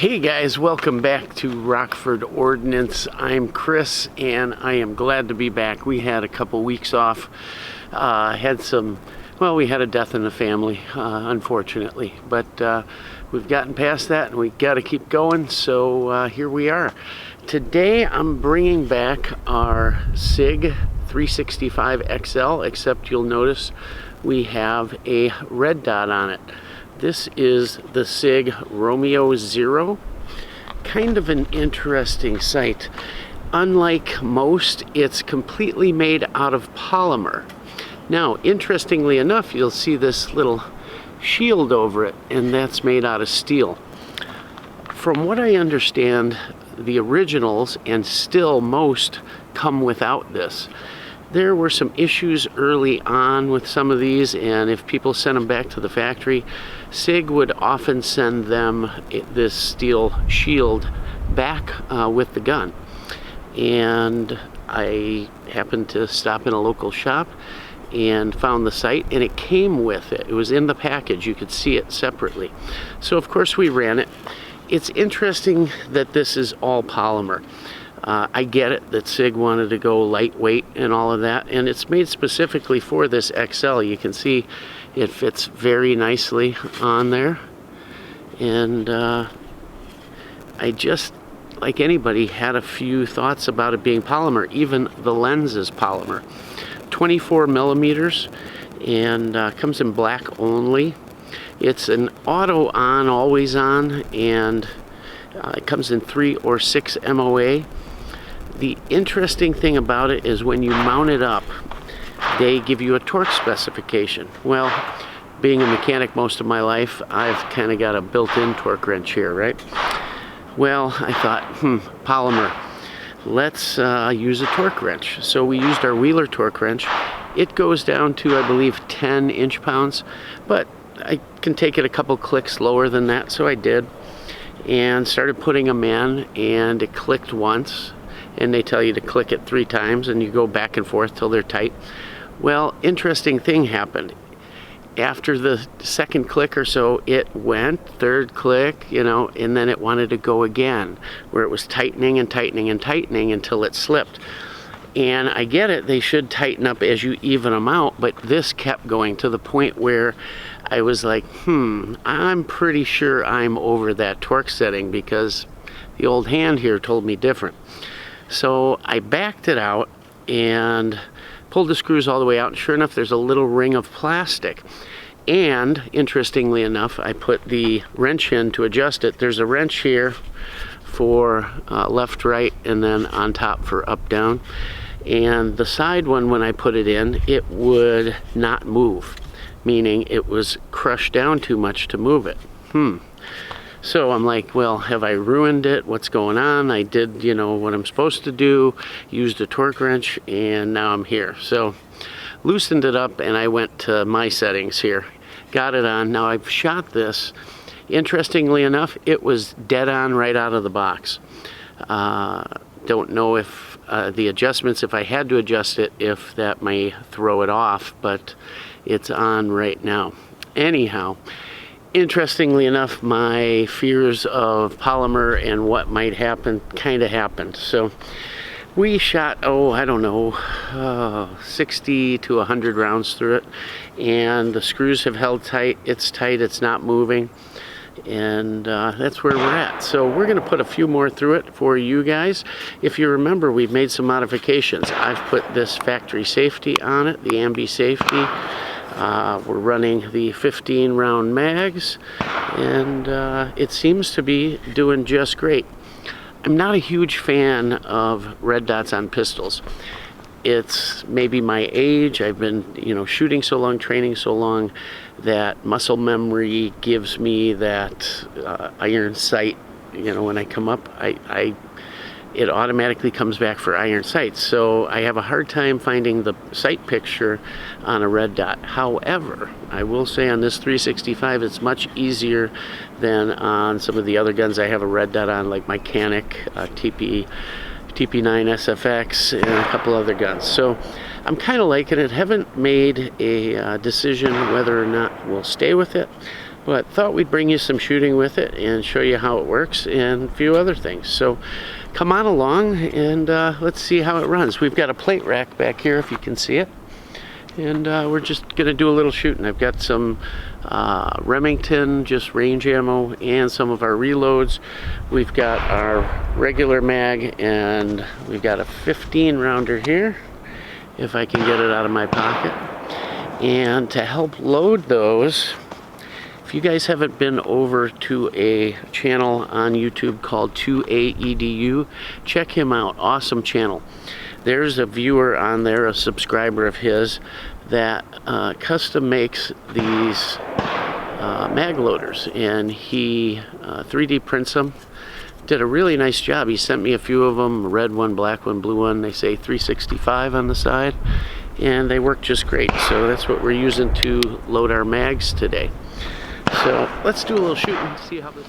Hey guys, welcome back to Rockford Ordnance. I'm Chris and I am glad to be back. We had a couple weeks off, we had a death in the family, unfortunately, but we've gotten past that and we got to keep going, so here we are. Today I'm bringing back our SIG 365 XL, except you'll notice we have a red dot on it. This is the SIG Romeo 0. Kind of an interesting sight. Unlike most, it's completely made out of polymer. Now, interestingly enough, you'll see this little shield over it, and that's made out of steel. From what I understand, the originals, and still most, come without this. There were some issues early on with some of these, and if people sent them back to the factory, SIG would often send them this steel shield back with the gun. And I happened to stop in a local shop and found the site, and it came with it. It was in the package. You could see it separately. So of course we ran it. It's interesting that this is all polymer. I get it that SIG wanted to go lightweight and all of that, and it's made specifically for this XL. You can see it fits very nicely on there, and I just, like anybody, had a few thoughts about it being polymer. Even the lens is polymer. 24 millimeters, and comes in black only. It's an auto on, always on, and it comes in 3 or 6 MOA. The interesting thing about it is when you mount it up, they give you a torque specification. Well, being a mechanic most of my life, I've kind of got a built-in torque wrench here, right? Well, I thought, polymer, let's use a torque wrench. So we used our Wheeler torque wrench. It goes down to, I believe, 10 inch-pounds, but I can take it a couple clicks lower than that, so I did. And started putting them in, and it clicked once. And they tell you to click it 3 times, and you go back and forth till they're tight. Well, interesting thing happened. After the second click or so, it went, third click, and then it wanted to go again, where it was tightening and tightening and tightening until it slipped. And I get it, they should tighten up as you even them out, but this kept going to the point where I was like, I'm pretty sure I'm over that torque setting, because the old hand here told me different. So I backed it out and pulled the screws all the way out, and sure enough, there's a little ring of plastic. And interestingly enough, I put the wrench in to adjust it. There's a wrench here for left, right, and then on top for up, down. And the side one, when I put it in, it would not move, meaning it was crushed down too much to move it. So I'm like, well, have I ruined it? What's going on? I did, what I'm supposed to do, used a torque wrench, and now I'm here. So loosened it up, and I went to my settings here. Got it on. Now I've shot this. Interestingly enough, it was dead on right out of the box. Don't know if the adjustments, if I had to adjust it, if that may throw it off, but it's on right now. Anyhow, interestingly enough, my fears of polymer and what might happen kind of happened. So we shot, 60 to 100 rounds through it, and the screws have held tight. It's tight, it's not moving, and that's where we're at. So we're going to put a few more through it for you guys. If you remember, we've made some modifications. I've put this factory safety on it, the ambi safety. We're running the 15 round mags, and it seems to be doing just great. I'm not a huge fan of red dots on pistols. It's maybe my age. I've been shooting so long, training so long, that muscle memory gives me that iron sight. When I come up, it automatically comes back for iron sights. So I have a hard time finding the sight picture on a red dot. However, I will say on this 365, it's much easier than on some of the other guns I have a red dot on, like my Canic TP9 SFX and a couple other guns. So I'm kind of liking it. Haven't made a decision whether or not we'll stay with it, but thought we'd bring you some shooting with it and show you how it works and a few other things. So come on along and let's see how it runs. We've got a plate rack back here if you can see it, and we're just gonna do a little shooting. I've got some Remington just range ammo and some of our reloads. We've got our regular mag, and we've got a 15 rounder here if I can get it out of my pocket. And to help load those, if you guys haven't been over to a channel on YouTube called 2AEDU, check him out. Awesome channel. There's a viewer on there, a subscriber of his, that custom makes these mag loaders, and he 3D prints them. Did a really nice job. He sent me a few of them, red one, black one, blue one. They say 365 on the side, and they work just great. So that's what we're using to load our mags today. So let's do a little shooting, see how this...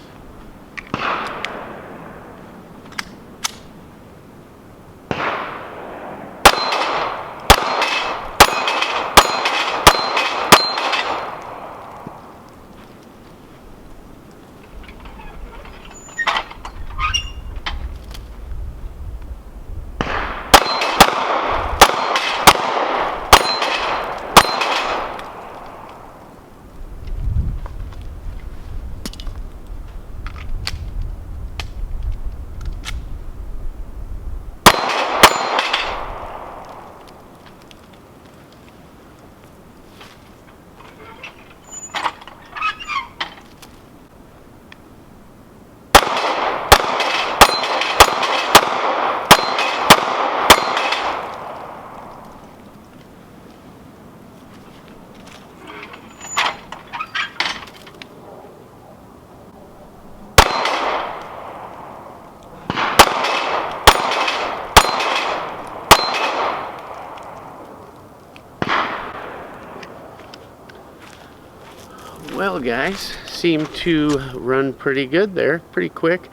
Well, guys, seem to run pretty good there, pretty quick.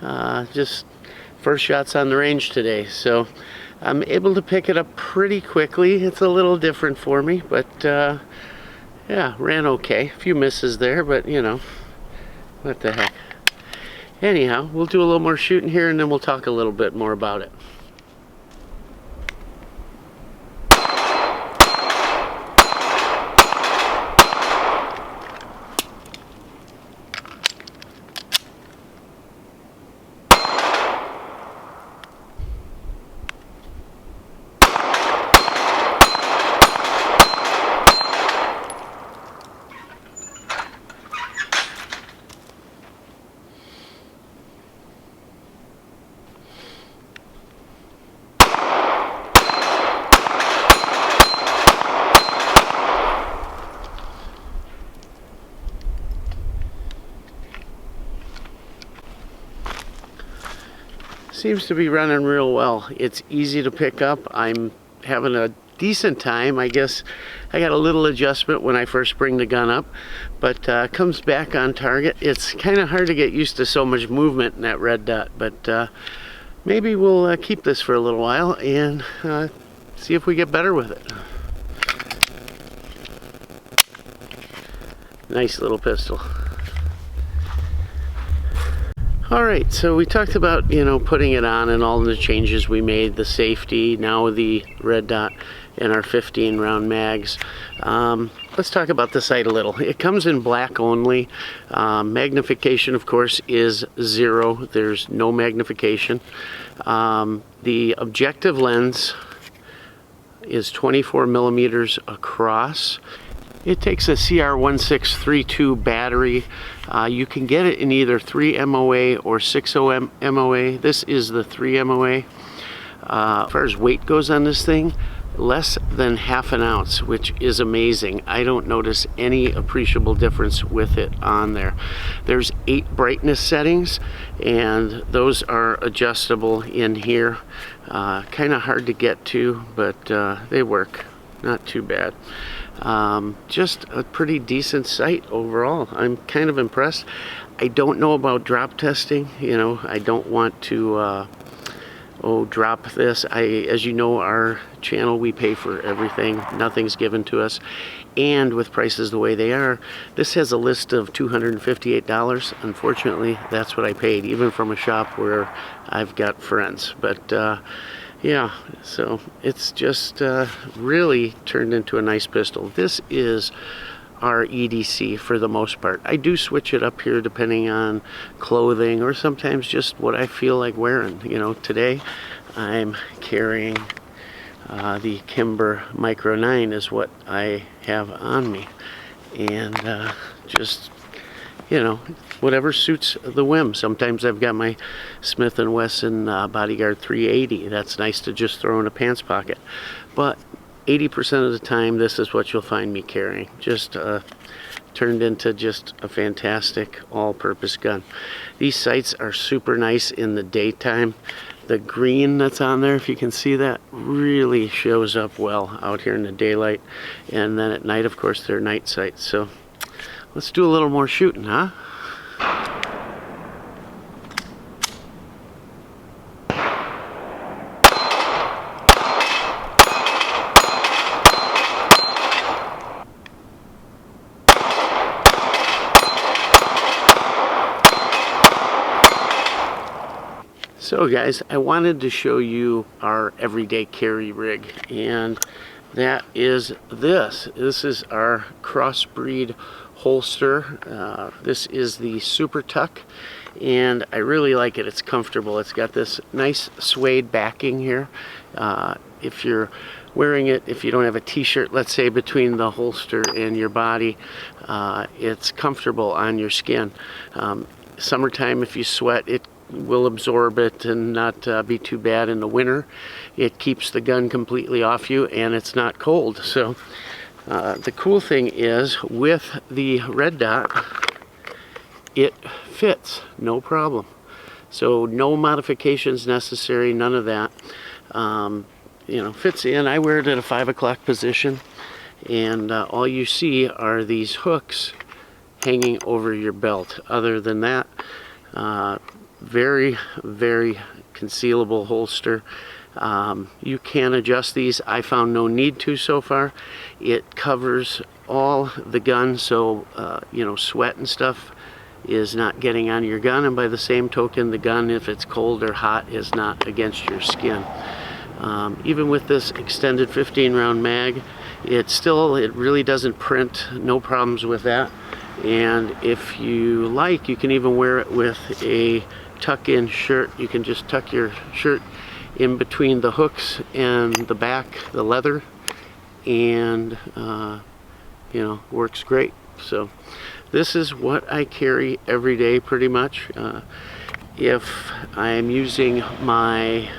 Just first shots on the range today, so I'm able to pick it up pretty quickly. It's a little different for me, but yeah, ran okay. A few misses there, but you know, what the heck. Anyhow, we'll do a little more shooting here, and then we'll talk a little bit more about it. Seems to be running real well. It's easy to pick up. I'm having a decent time. I guess I got a little adjustment when I first bring the gun up, but comes back on target. It's kind of hard to get used to so much movement in that red dot, but maybe we'll keep this for a little while and see if we get better with it. Nice little pistol. Alright, so we talked about, you know, putting it on and all the changes we made, the safety, now the red dot, and our 15 round mags. Let's talk about the sight a little. It comes in black only. Magnification, of course, is 0. There's no magnification. The objective lens is 24 millimeters across. It takes a CR1632 battery. You can get it in either 3 MOA or 6 MOA. This is the 3 MOA. As far as weight goes on this thing, less than half an ounce, which is amazing. I don't notice any appreciable difference with it on there. There's 8 brightness settings, and those are adjustable in here. Kind of hard to get to, but they work. Not too bad. Just a pretty decent sight overall. I'm kind of impressed. I don't know about drop testing. You know, I don't want to drop this. As you know, our channel, we pay for everything. Nothing's given to us. And with prices the way they are, this has a list of $258. Unfortunately, that's what I paid, even from a shop where I've got friends. But yeah, so it's just really turned into a nice pistol. This is our EDC for the most part. I do switch it up here depending on clothing or sometimes just what I feel like wearing. You know, today I'm carrying the Kimber Micro 9 is what I have on me, and just, you know, whatever suits the whim. Sometimes I've got my Smith & Wesson Bodyguard 380. That's nice to just throw in a pants pocket, but 80% of the time this is what you'll find me carrying. Just turned into just a fantastic all-purpose gun. These sights are super nice in the daytime. The green that's on there, if you can see that, really shows up well out here in the daylight. And then at night, of course, they're night sights. So let's do a little more shooting, huh? So guys, I wanted to show you our everyday carry rig, and that is this. This is our crossbreed holster. This is the Super Tuck, and I really like it. It's comfortable. It's got this nice suede backing here. If you're wearing it, if you don't have a t-shirt, let's say, between the holster and your body, it's comfortable on your skin. Summertime, if you sweat, it will absorb it and not be too bad. In the winter, it keeps the gun completely off you and it's not cold. So the cool thing is, with the red dot, it fits no problem. So no modifications necessary, none of that. You know, fits in. I wear it at a 5 o'clock position, and all you see are these hooks hanging over your belt. Other than that, very, very concealable holster. You can adjust these. I found no need to so far. It covers all the gun, so you know, sweat and stuff is not getting on your gun, and by the same token, the gun, if it's cold or hot, is not against your skin. Even with this extended 15-round mag, it really doesn't print. No problems with that. And if you like, you can even wear it with a tuck-in shirt. You can just tuck your shirt in between the hooks and the back, the leather, and you know, works great. So this is what I carry every day pretty much. If I'm using my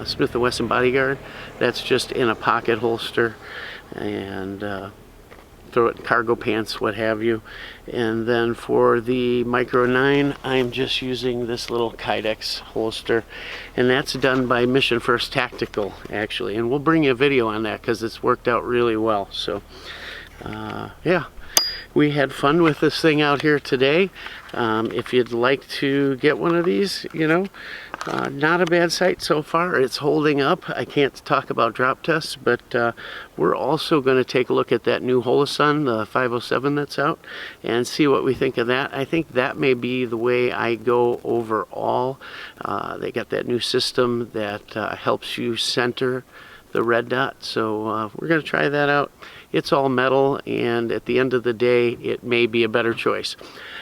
Smith & Wesson Bodyguard, that's just in a pocket holster, and throw it in cargo pants, what have you. And then for the Micro 9, I'm just using this little Kydex holster, and that's done by Mission First Tactical, actually, and we'll bring you a video on that because it's worked out really well. So yeah, we had fun with this thing out here today. If you'd like to get one of these, you know, not a bad sight so far. It's holding up. I can't talk about drop tests, but we're also going to take a look at that new Holosun, the 507 that's out, and see what we think of that. I think that may be the way I go overall. They got that new system that helps you center the red dot, so we're going to try that out. It's all metal, and at the end of the day, it may be a better choice.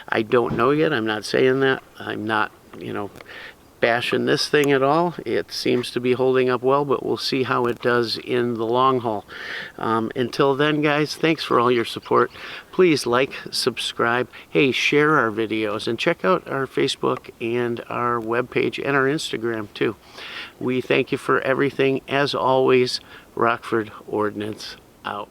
I don't know yet. I'm not saying that. I'm not, you know, bashing this thing at all. It seems to be holding up well, but we'll see how it does in the long haul. Until then, guys, thanks for all your support. Please like, subscribe, hey, share our videos, and check out our Facebook and our webpage and our Instagram too. We thank you for everything. As always, Rockford Ordnance out.